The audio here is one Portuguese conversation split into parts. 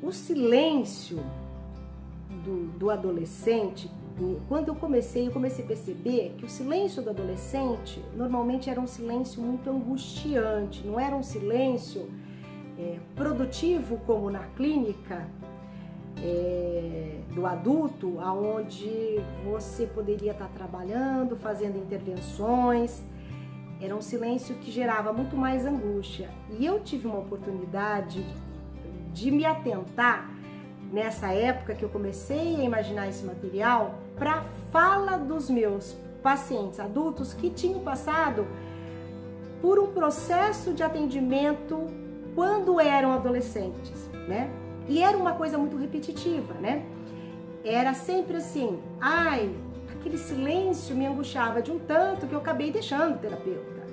o silêncio do adolescente, quando eu comecei a perceber que o silêncio do adolescente normalmente era um silêncio muito angustiante, não era um silêncio produtivo como na clínica do adulto, aonde você poderia estar trabalhando, fazendo intervenções. Era um silêncio que gerava muito mais angústia. E eu tive uma oportunidade de me atentar nessa época que eu comecei a imaginar esse material para a fala dos meus pacientes adultos que tinham passado por um processo de atendimento quando eram adolescentes, né? E era uma coisa muito repetitiva, né? Era sempre assim, ai, aquele silêncio me angustiava de um tanto que eu acabei deixando o terapeuta,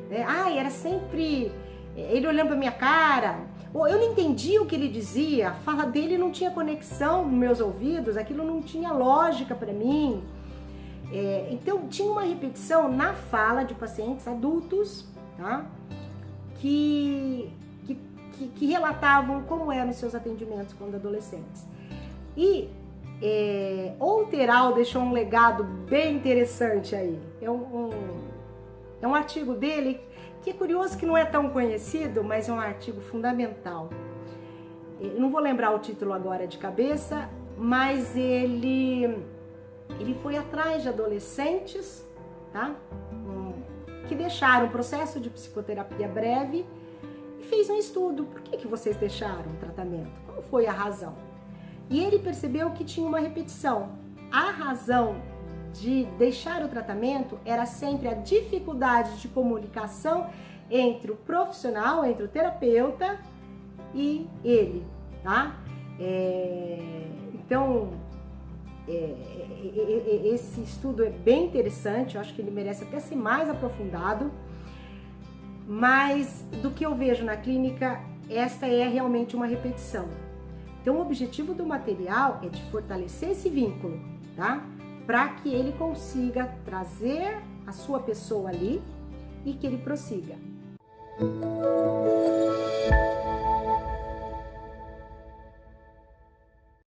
né? Ai, era sempre ele olhando pra minha cara, ou eu não entendia o que ele dizia, a fala dele não tinha conexão nos meus ouvidos, aquilo não tinha lógica para mim. Então tinha uma repetição na fala de pacientes adultos, tá? Que relatavam como eram os seus atendimentos quando adolescentes. E Outeral deixou um legado bem interessante aí. É um artigo dele que é curioso que não é tão conhecido, mas é um artigo fundamental. Eu não vou lembrar o título agora de cabeça, mas ele foi atrás de adolescentes, tá? Que deixaram o processo de psicoterapia breve e fez um estudo. Por que vocês deixaram o tratamento? Qual foi a razão? E ele percebeu que tinha uma repetição. A razão de deixar o tratamento era sempre a dificuldade de comunicação entre o profissional, entre o terapeuta e ele, tá? Então, esse estudo é bem interessante, eu acho que ele merece até ser mais aprofundado, mas do que eu vejo na clínica, esta é realmente uma repetição. Então, o objetivo do material é de fortalecer esse vínculo, tá? Para que ele consiga trazer a sua pessoa ali e que ele prossiga.